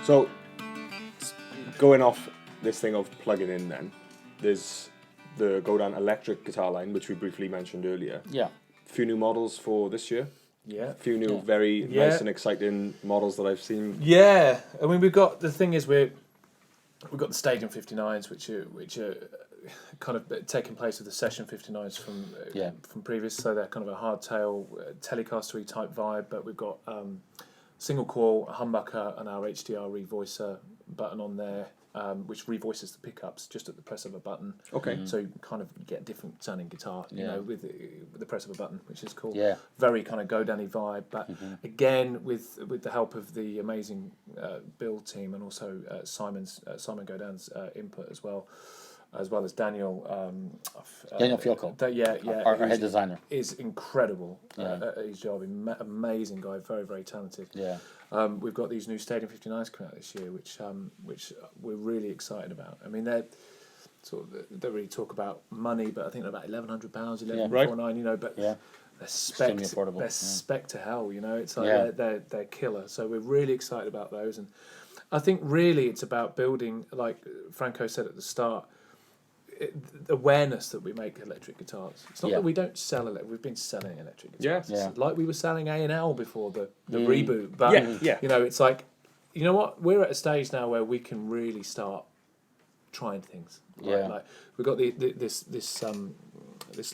So, going off this thing of plugging in, then there's the Godin electric guitar line, which we briefly mentioned earlier. Yeah. A few new models for this year. Yeah. A few new, very nice and exciting models that I've seen. Yeah, I mean, we've got the thing is we've got the Stadium 59s, which are kind of taking place with the Session 59s from previous. So they're kind of a hardtail Telecaster type vibe, but we've got single coil, a humbucker, and our HDR revoicer button on there, which revoices the pickups just at the press of a button. Okay. So you kind of get different sounding guitar, you know, with the press of a button, which is cool. Yeah. Very kind of Godin-y vibe, but again with the help of the amazing build team and also Simon Godin's input as well as Daniel. Daniel Fiocco. Our head designer is incredible at his job. Amazing guy, very very talented. Yeah. We've got these new Stadium 59s coming out this year, which we're really excited about. I mean, they're sort of, they don't really talk about money, but I think they're about £1,100, £1,149, you know. But they're spec to hell, you know. It's like they're killer. So we're really excited about those, and I think really it's about building, like Franco said at the start, the awareness that we make electric guitars. It's not that we don't sell we've been selling electric guitars. It's like we were selling A&L before the reboot. But you know, it's like, you know what? We're at a stage now where we can really start trying things. Like we've got this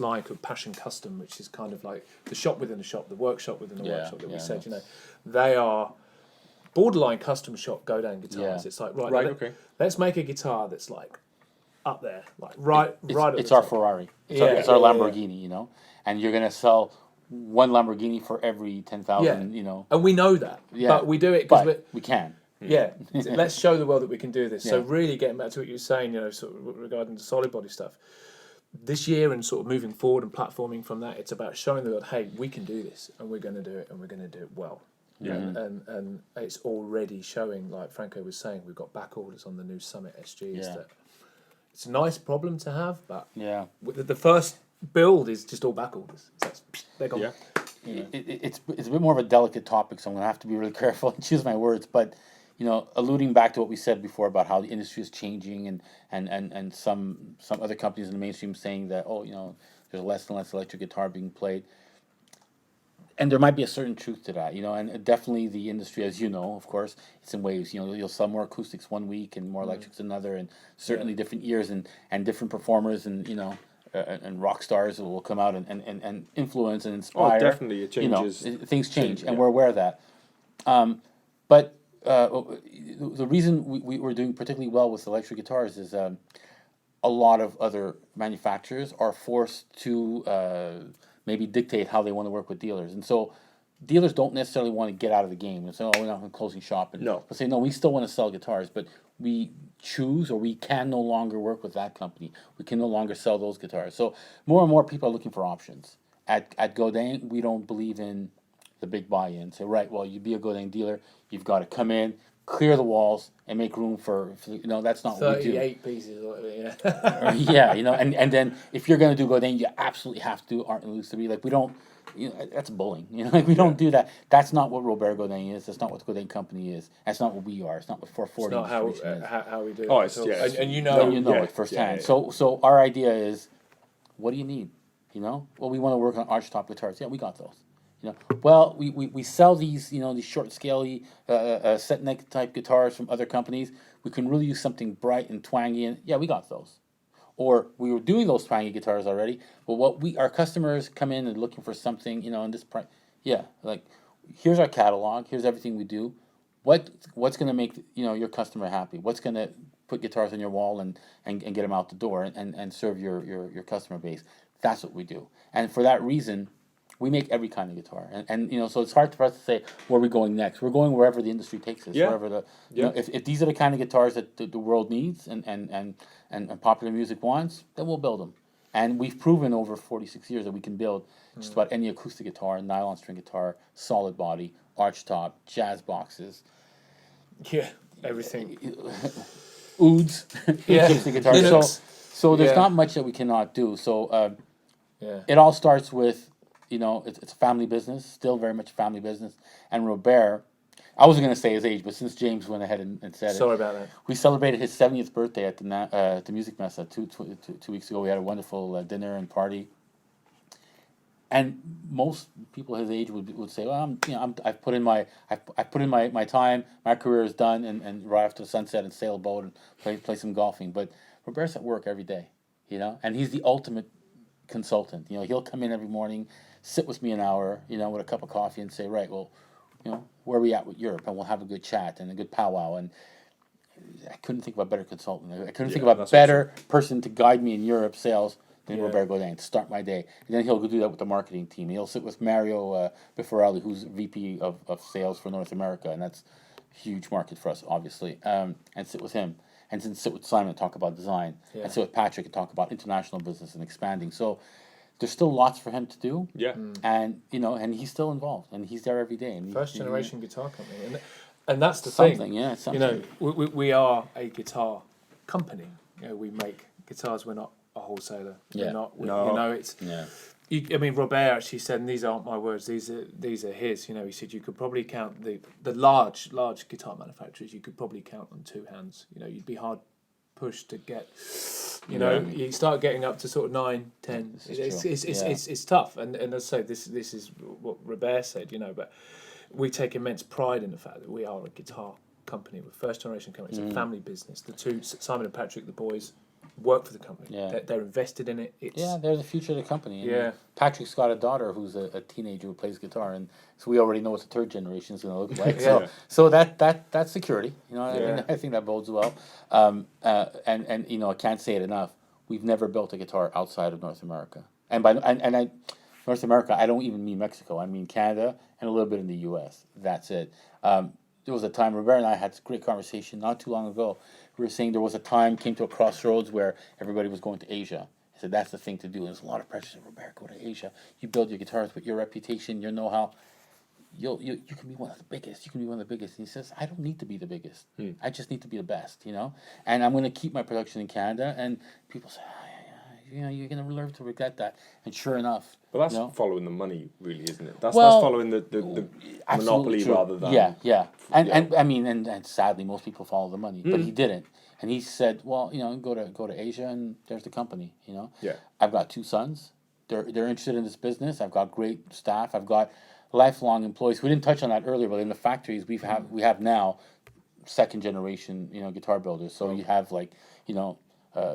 line called Passion Custom, which is kind of like the shop within the shop, the workshop within the workshop that we said, you know, they are borderline custom shop Godin guitars. It's like let's make a guitar that's like up there, like it's our Ferrari. It's our Lamborghini, you know, and you're gonna sell one Lamborghini for every 10,000, you know. And we know that, but we do it because we can. Yeah, let's show the world that we can do this. So really getting back to what you were saying, you know, sort of regarding the solid body stuff, this year and sort of moving forward and platforming from that, it's about showing the world, hey, we can do this, and we're going to do it, and we're going to do it well. Yeah, and it's already showing, like Franco was saying, we've got back orders on the new Summit SGs. That it's a nice problem to have, but the first build is just all back orders. So they're gone. Yeah. You know. It's a bit more of a delicate topic, so I'm going to have to be really careful and choose my words. But, you know, alluding back to what we said before about how the industry is changing and some other companies in the mainstream saying that, oh, you know, there's less and less electric guitar being played. And there might be a certain truth to that, you know, and definitely the industry, as you know, of course, it's in waves. You know, you'll sell more acoustics one week and more electrics another, and certainly different years and different performers and, you know, and rock stars will come out and influence and inspire. Oh, definitely, it changes. You know, things change, and we're aware of that. But the reason we're doing particularly well with electric guitars is a lot of other manufacturers are forced to maybe dictate how they want to work with dealers. And so dealers don't necessarily want to get out of the game and say, oh, we're not closing shop. And they'll say, no, we still want to sell guitars, but we choose or we can no longer work with that company. We can no longer sell those guitars. So more and more people are looking for options. At Godin, we don't believe in the big buy-in. Say, right, well, you be a Godin dealer, you've got to come in, clear the walls, and make room for you know, that's not what we do. 38 pieces or whatever, yeah, you know, and then if you're going to do Godin, you absolutely have to do Art and Luce 3. Like, we don't, you know, that's bullying. You know, like, we don't do that. That's not what Robert Godin is. That's not what the Godin Company is. That's not what we are. It's not what 440 it's not how we do it. Oh, it's, and you know, it firsthand. So our idea is, what do you need? You know, well, we want to work on archtop guitars. Yeah, we got those. You know, well, we sell these, you know, these short scaly set neck type guitars from other companies. We can really use something bright and twangy, and yeah, we got those. Or we were doing those twangy guitars already, but our customers come in and looking for something, you know, in this price. Yeah, like, here's our catalog. Here's everything we do. What's going to make, you know, your customer happy? What's going to put guitars on your wall and get them out the door and serve your customer base? That's what we do. And for that reason, we make every kind of guitar, and you know, so it's hard for us to say where we're going next. We're going wherever the industry takes us. Wherever you know, if these are the kind of guitars that the world needs and popular music wants, then we'll build them. And we've proven over 46 years that we can build just about any acoustic guitar, nylon string guitar, solid body, arch top, jazz boxes. Yeah, everything. Ouds, acoustic guitar. Linux. So there's not much that we cannot do. So it all starts with, you know, it's a family business, still very much a family business. And Robert, I wasn't going to say his age, but since James went ahead and said Sorry it. about that. We celebrated his 70th birthday at the Music Messa 2 weeks ago. We had a wonderful dinner and party. And most people his age would say, well, I've put in my time, my career is done, and right after the sunset and sail a boat and play some golfing. But Robert's at work every day, and he's the ultimate consultant. He'll come in every morning, sit with me an hour, with a cup of coffee, and say, right, well, where are we at with Europe, and we'll have a good chat and a good powwow. And I couldn't think of a better consultant. I couldn't think of a better person to guide me in Europe sales than Robert Godin to start my day. And then he'll go do that with the marketing team. He'll sit with Mario Biffarelli, who's VP of sales for North America, and that's a huge market for us, obviously, and sit with him. And then sit with Simon and talk about design. Yeah. And sit with Patrick and talk about international business and expanding. So there's still lots for him to do. Yeah. And and he's still involved, and he's there every day. And First generation guitar company, and that's the thing. Something. We are a guitar company. We make guitars. We're not a wholesaler. Yeah. We're not. It's. Yeah. Robert actually said, and these aren't my words. These are his. He said you could probably count the large guitar manufacturers. You could probably count on two hands. You'd be hard pushed to get. You start getting up to sort of 9, 10. It's tough. And as I say, this is what Robert said. But we take immense pride in the fact that we are a guitar company. We're first generation company. It's a family business. The two, Simon and Patrick, the boys, work for the company. Yeah. They're invested in it. They're the future of the company. And Patrick's got a daughter who's a teenager who plays guitar, and so we already know what the third generation is going to look like. So that's security. I think that bodes well. And I can't say it enough. We've never built a guitar outside of North America, and North America, I don't even mean Mexico. I mean Canada and a little bit in the U.S. That's it. There was a time Robert and I had this great conversation not too long ago. We were saying there was a time came to a crossroads where everybody was going to Asia. I said that's the thing to do. And there's a lot of pressure. Robert, go to Asia. You build your guitars with your reputation, your know-how. You can be one of the biggest. You can be one of the biggest. And he says, I don't need to be the biggest. I just need to be the best. And I'm going to keep my production in Canada. And people say, you're going to learn to regret that. And sure enough. But that's following the money, really, isn't it? That's following the monopoly true. rather than... Yeah. And I mean, and sadly, most people follow the money. But he didn't. And he said, well, go to Asia and there's the company, Yeah. I've got 2 sons. They're interested in this business. I've got great staff. I've got lifelong employees. We didn't touch on that earlier, but in the factories we have now second generation, guitar builders. So you have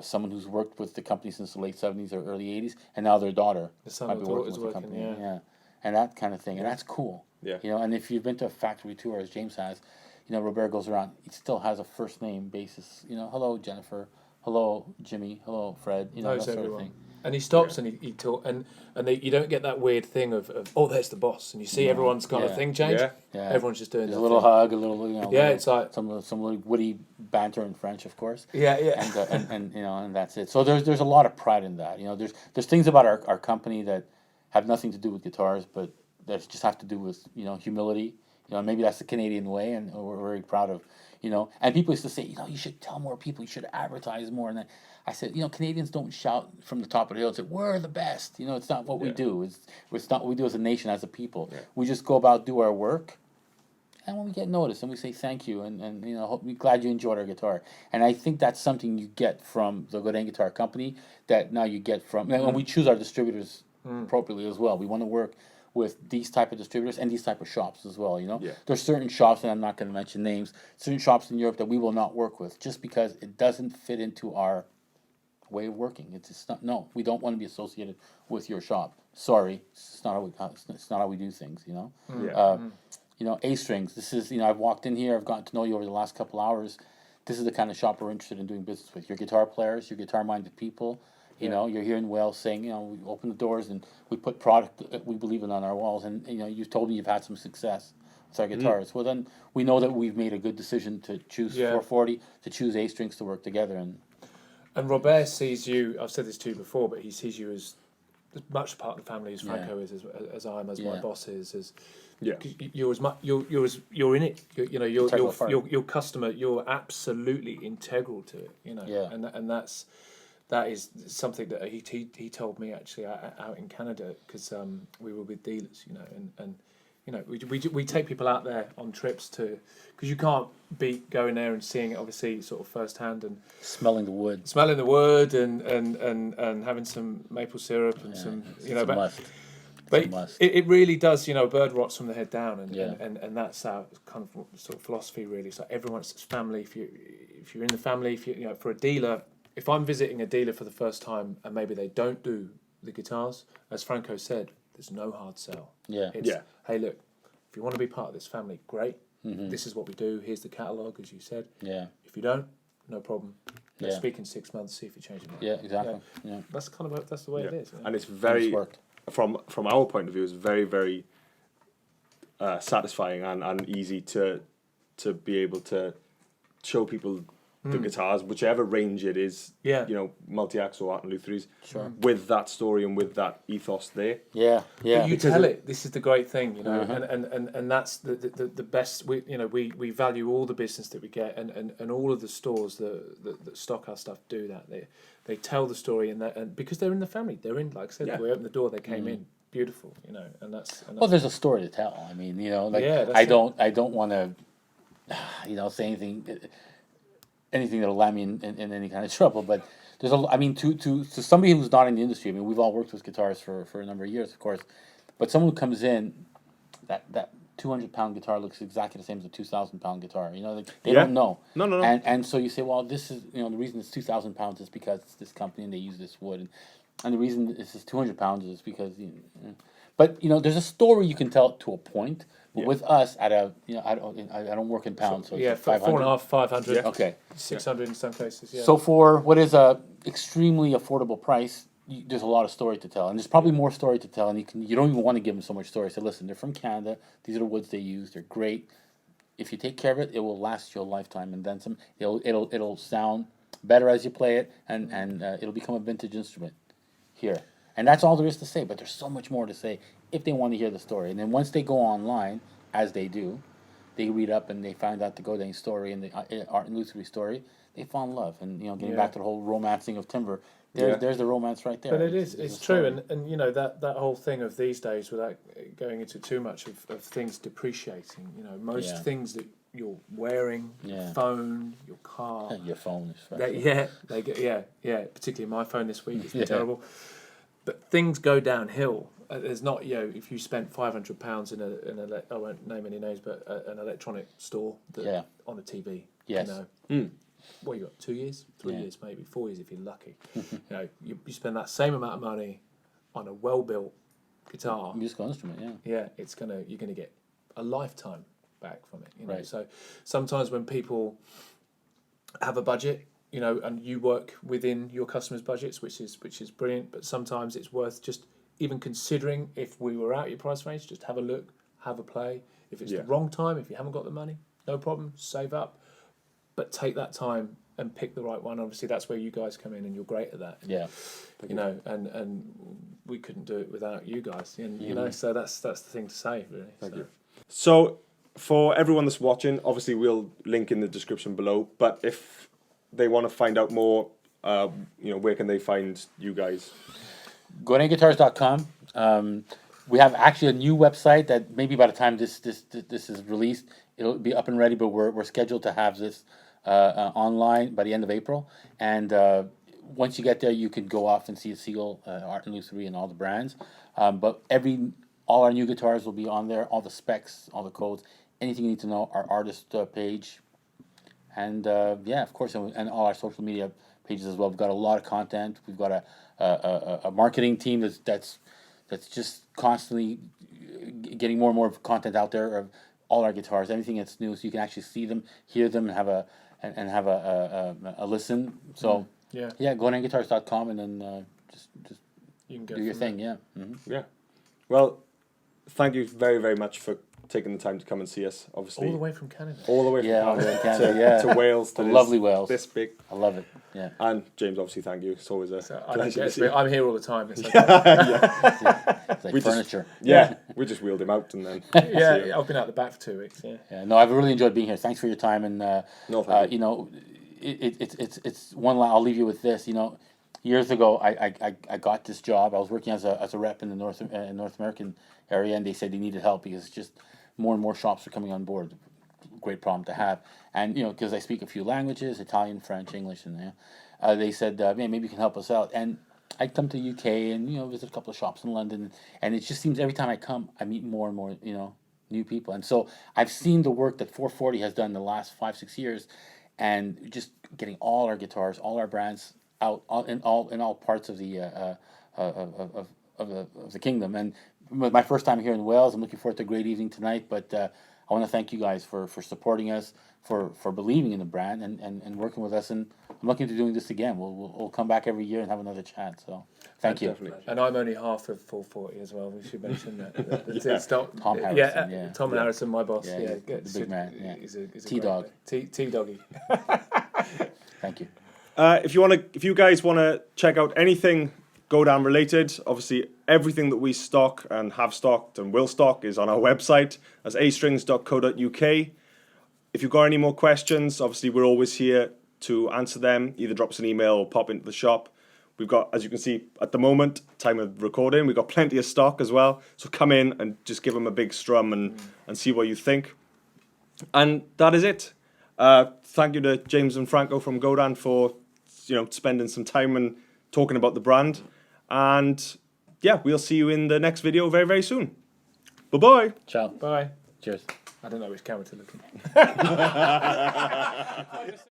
someone who's worked with the company since the late 70s or early 80s, and now their daughter might be working with the company. Yeah. And that kind of thing. And that's cool. Yeah. And if you've been to a factory tour, as James has, Robert goes around, he still has a first name basis. Hello, Jennifer. Hello, Jimmy. Hello, Fred. That sort of thing. And he stops and he talk and you don't get that weird thing of there's the boss, and you see everyone's kind of thing change. Yeah. Everyone's just doing a little hug, a little it's like some little witty banter in French, of course. Yeah. And that's it. So there's a lot of pride in that. There's things about our company that have nothing to do with guitars, but that just have to do with humility. Maybe that's the Canadian way, and we're very proud of. And people used to say, you should tell more people, you should advertise more. And I said, Canadians don't shout from the top of the hill and say, we're the best. It's not what we do. It's not what we do as a nation, as a people. Yeah. We just go about, do our work. And when we get noticed, and we say thank you, and we're glad you enjoyed our guitar. And I think that's something you get from the Godin Guitar Company that now you get from, and when we choose our distributors appropriately as well. We want to work with these type of distributors and these type of shops as well, There's certain shops, and I'm not going to mention names, certain shops in Europe that we will not work with just because it doesn't fit into our way of working. It's just not, no, we don't want to be associated with your shop. Sorry, it's not how we do things, A strings, this is, I've walked in here, I've gotten to know you over the last couple hours. This is the kind of shop we're interested in doing business with. Your guitar players, your guitar-minded people. You're here in Wales saying, we open the doors and we put product that we believe in on our walls. And, you've told me you've had some success with our guitars. Well, then we know that we've made a good decision to choose 440, to choose A strings to work together. And Robert sees you, I've said this to you before, but he sees you as much a part of the family as Franco is, as I am, as my boss is. You're as much, you're in it. Your customer, you're absolutely integral to it. And that is something that he told me actually out in Canada, because we were with dealers, and we take people out there on trips because you can't beat going there and seeing it obviously sort of firsthand and smelling the wood and having some maple syrup and some but must. But it really does, a bird rots from the head down, and that's our kind of sort of philosophy really. So everyone's family. If you're in the family, if for a dealer, if I'm visiting a dealer for the first time and maybe they don't do the guitars, as Franco said, there's no hard sell. Hey, look, if you want to be part of this family, great. Mm-hmm. This is what we do. Here's the catalogue, as you said. Yeah. If you don't, no problem. Let's speak in 6 months, see if you change your mind. Yeah, exactly. Yeah. That's the way it is. And it's very from our point of view, it's very, very satisfying and easy to be able to show people the guitars, whichever range it is, multi-axe or Art and Lutheries, with that story and with that ethos there. Yeah. But you tell it. This is the great thing, and that's the best. We value all the business that we get, and all of the stores that stock our stuff do that. They tell the story, and because they're in the family, they're in. Like I said, we opened the door, they came in. Beautiful, and that's. Well, there's a story to tell. I mean, I don't want to, say anything that'll land me in any kind of trouble. But there's to somebody who's not in the industry. I mean, we've all worked with guitars for a number of years, of course. But someone who comes in, that 200-pound guitar looks exactly the same as a 2,000-pound guitar. They don't know. No. And so you say, well, this is the reason it's 2,000 pounds is because it's this company and they use this wood, and the reason this is 200 pounds is because but there's a story you can tell to a point. But with us, I don't work in pounds, so it's 4.5, 500, okay, 600 in some cases. Yeah. So for what is a extremely affordable price, there's a lot of story to tell, and there's probably more story to tell. And you don't even want to give them so much story. So listen, they're from Canada. These are the woods they use. They're great. If you take care of it, it will last you a lifetime, and then some. It'll sound better as you play it, and it'll become a vintage instrument here. And that's all there is to say. But there's so much more to say if they want to hear the story. And then once they go online, as they do, they read up and they find out the Godin story and the Art and Lutherie story. They fall in love. And getting back to the whole romancing of timber, there's the romance right there. But it's true. And that whole thing of these days, without going into too much of things depreciating, most things that you're wearing, your phone, your car, your phone is particularly my phone this week, it's been terrible. But things go downhill. There's not, if you spent £500 in I won't name any names, but an electronic store on a TV. Yes. What you got? 2 years, 3 years, maybe 4 years if you're lucky. You spend that same amount of money on a well-built guitar, musical instrument. Yeah, you're gonna get a lifetime back from it. Right. So sometimes when people have a budget, and you work within your customers' budgets, which is brilliant. But sometimes it's worth just even considering if we were out your price range, just have a look, have a play. If it's the wrong time, if you haven't got the money, no problem, save up. But take that time and pick the right one. Obviously, that's where you guys come in, and you're great at that. And we couldn't do it without you guys. And so that's the thing to say, really. Thank you. So for everyone that's watching, obviously we'll link in the description below. But if they want to find out more, where can they find you guys? GodinGuitars.com. We have actually a new website that maybe by the time this is released, it'll be up and ready. But we're scheduled to have this online by the end of April. And once you get there, you can go off and see a Seagull, Art and Lutherie, and all the brands. But all our new guitars will be on there. All the specs, all the codes, anything you need to know. Our artist page. And of course, and all our social media pages as well. We've got a lot of content. We've got a marketing team that's just constantly getting more and more content out there of all our guitars, everything that's new, so you can actually see them, hear them, and have a listen. So go to GodinGuitars.com and then just you can do your thing. Yeah. Mm-hmm. Yeah. Well, thank you very, very much for taking the time to come and see us, obviously. All the way from Canada. All the way from Canada to Wales. To lovely Wales. This big. I love it, yeah. And James, obviously, thank you. It's always a pleasure to see you. I'm here all the time. It's like, It's like furniture. We just wheeled him out and then... I've been out the back for 2 weeks, No, I've really enjoyed being here. Thanks for your time. And, no, thank you. it's one line. I'll leave you with this, years ago, I got this job. I was working as a rep in the North American area, and they said they needed help because just more and more shops are coming on board. Great problem to have. And because I speak a few languages, Italian, French, English, and they said, man, maybe you can help us out. And I come to the UK and visit a couple of shops in London, and it just seems every time I come, I meet more and more new people. And so I've seen the work that 440 has done in the last 5-6 years, and just getting all our guitars, all our brands out in all parts of the of the kingdom. And it was my first time here in Wales. I'm looking forward to a great evening tonight. But I want to thank you guys for supporting us, for believing in the brand and working with us. And I'm looking to doing this again. We'll come back every year and have another chat. So thank you. Definitely. And I'm only half of 440 as well. We should mention that. It's not, Tom Harrison. Tom Harrison, my boss. Yeah, the big man. Yeah. He's a T-Dog. T-Doggy. Thank you. If you guys want to check out anything Godin related, obviously everything that we stock and have stocked and will stock is on our website as astrings.co.uk. If you've got any more questions, obviously we're always here to answer them. Either drop us an email or pop into the shop. We've got, as you can see at the moment, time of recording, we've got plenty of stock as well. So come in and just give them a big strum and see what you think. And that is it. Thank you to James and Franco from Godin for spending some time and talking about the brand. And yeah, we'll see you in the next video very, very soon. Bye-bye. Ciao. Bye. Cheers. I don't know which camera to look at.